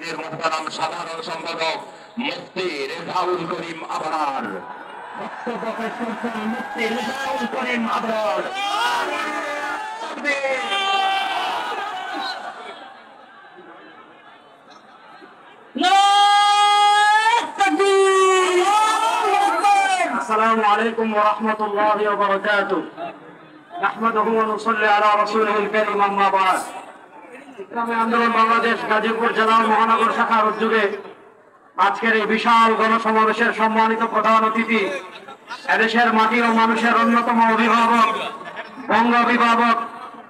বাহিনীর মোহতারাম সাধারণ সম্পাদক মুফতি রেজাউল করিম আবরার। বক্তব্য পেশ করছেন মুফতি রেজাউল করিম আবরার। السلام عليكم ورحمة الله وبركاته نحمده ونصلي على رسوله الكريم أما بعد ইসলামী আন্দোলন বাংলাদেশ গাজীপুর জেলা মহানগর শাখার উদ্যোগে আজকের এই বিশাল গণসমাবেশের সম্মানিত প্রধান অতিথি এদেশের মাটি ও মানুষের অন্যতম অভিভাবক বঙ্গ অভিভাবক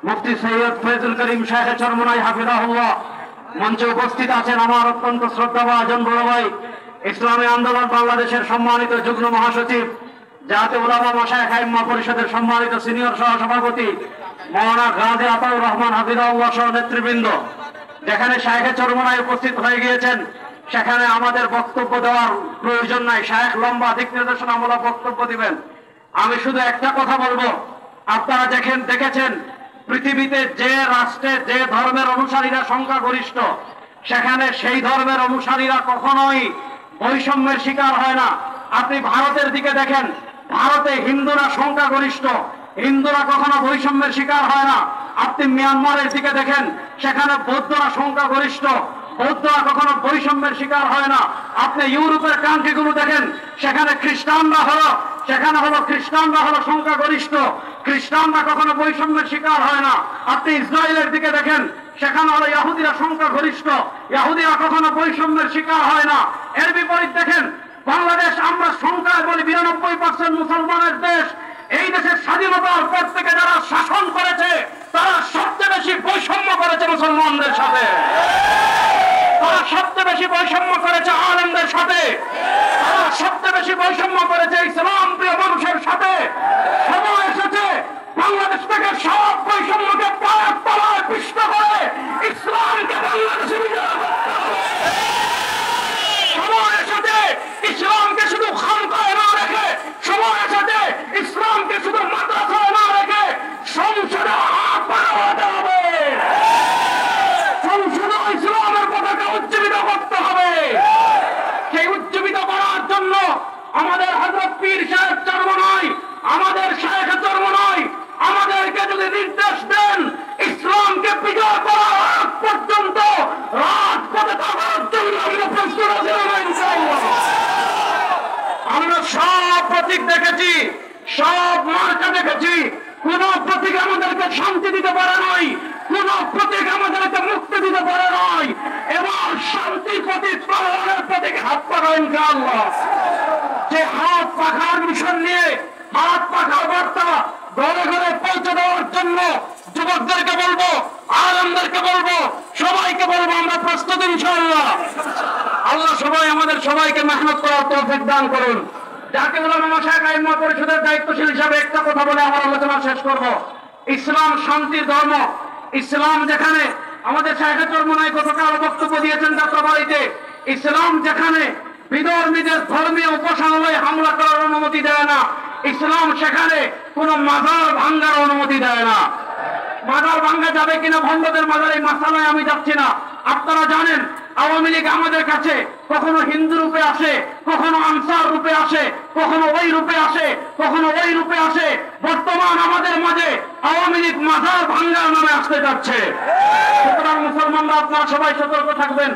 মুফতি সৈয়দ ফয়জুল করিম শাহে চরমনাই হাফিজাহুল্লাহ, মঞ্চে উপস্থিত আছেন আমার অত্যন্ত শ্রদ্ধাভাজন বড় ভাই ইসলামী আন্দোলন বাংলাদেশের সম্মানিত যুগ্ম মহাসচিব জাতীয় উলামা মাশায়েখ আইম্মা পরিষদের সম্মানিত সিনিয়র সহ সভাপতি মাওলানা গাজী আতাউর রহমান হাফিজাহুল্লাহ সহ নেতৃবৃন্দ। যেখানে শায়েখে চরমনায় উপস্থিত হয়ে গিয়েছেন সেখানে আমাদের বক্তব্য দেওয়ার প্রয়োজন নাই, শায়েখ লম্বা দিক নির্দেশনামূলক বক্তব্য দিবেন। আমি শুধু একটা কথা বলবো, আপনারা দেখেছেন পৃথিবীতে যে রাষ্ট্রে যে ধর্মের অনুসারীরা সংখ্যাগরিষ্ঠ সেখানে সেই ধর্মের অনুসারীরা কখনোই বৈষম্যের শিকার হয় না। আপনি ভারতের দিকে দেখেন, ভারতে হিন্দুরা সংখ্যাগরিষ্ঠ, হিন্দুরা কখনো বৈষম্যের শিকার হয় না। আপনি মিয়ানমারের দিকে দেখেন, সেখানে বৌদ্ধরা সংখ্যাগরিষ্ঠ, বৌদ্ধরা কখনো বৈষম্যের শিকার হয় না। আপনি ইউরোপের কান্ট্রিগুলো দেখেন, সেখানে খ্রিস্টানরা হলো সংখ্যাগরিষ্ঠ, খ্রিস্টানরা কখনো বৈষম্যের শিকার হয় না। আপনি ইসরায়েলের দিকে দেখেন, সেখানে হলো ইহুদিরা সংখ্যাগরিষ্ঠ, ইহুদিরা কখনো বৈষম্যের শিকার হয় না। এর বিপরীত দেখেন বাংলাদেশ, আমরা সংখ্যায় বলি 92% মুসলমানের দেশ। এই দেশের স্বাধীনতার পর থেকে যারা শাসন করেছে তারা সবচেয়ে বেশি বৈষম্য করেছে মুসলমানদের সাথে, তারা সবচেয়ে বেশি বৈষম্য করেছে আলেমদের সাথে, তারা সবচেয়ে বেশি বৈষম্য করেছে ইসলাম প্রিয় মানুষের সাথে। সময় এসেছে বাংলাদেশ থেকে সব বৈষম্যকে পায়ের তলায় পিষ্ট করে ইসলামকে বাংলাদেশে বিজয় করতে হবে। সময় এসেছে ইসলামকে শুধু খানকায় না রেখে, সময় এসেছে ইসলামকে শুধু মাদ্রাসায় না রেখে সংসদে হাত বাড়াতে হবে, সংসদে ইসলামের পতাকা উজ্জীবিত করতে হবে। সেই উজ্জীবিত করার জন্য আমাদের হযরত পীর সাহেব চরমনাই, আমাদের শায়েখ চরমনাই আমাদেরকে যদি নির্দেশ দেন ইসলামকে বিজয় করার আগ পর্যন্ত রাজপথে থাকার জন্য আমরা প্রস্তুত আছি। আমরা সব প্রতীক দেখেছি, সব মার্কা দেখেছি, কোন প্রতীক আমাদেরকে শান্তি দিতে পারে নাই, কোন প্রতীক আমাদেরকে মুক্তি দিতে পারে নাই। এবার শান্তির প্রতীক, প্রহরের প্রতীক হাত পাখা ইনশাআল্লাহ। যে হাত পাখার মিশন নিয়ে, হাত পাখার বার্তা ঘরে ঘরে পৌঁছে দেওয়ার জন্য যুবকদেরকে বলবো, আলেমদেরকে বলবো, সবাইকে বলবো আমরা প্রস্তুত ইনশাআল্লাহ। আল্লাহ আমাদের সবাইকে মেহনত করার তৌফিক দান করুন। জাতীয় উলামা মাশায়েখ আইম্মা পরিষদের দায়িত্বশীল হিসাবে একটা কথা বলে আমার আলোচনা শেষ করব। ইসলাম শান্তির ধর্ম। ইসলাম যেখানে, আমাদের শায়েখে চরমনাই গতকাল বক্তব্য দিয়েছেন যাত্রাবাড়িতে, ইসলাম যেখানে বিধর্মীদের ধর্মীয় উপাসনালয়ে হামলা করার অনুমতি দেয় না, ইসলাম সেখানে কোন মাজার ভাঙ্গার অনুমতি দেয় না। মাজার ভাঙ্গা যাবে কিনা ভণ্ডদের মাজার, এই মাসালায় আমি যাচ্ছি না। আপনারা জানেন আওয়ামী লীগ আমাদের কাছে কখনো হিন্দু রূপে আসে, কখনো আনসার রূপে আসে, কখনো ওই রূপে আসে, কখনো ওই রূপে আসে। বর্তমান আমাদের মাঝে আওয়ামী লীগ মাজার ভাঙ্গার নামে আসতে যাচ্ছে। সুতরাং মুসলমানরা আপনারা সবাই সতর্ক থাকবেন।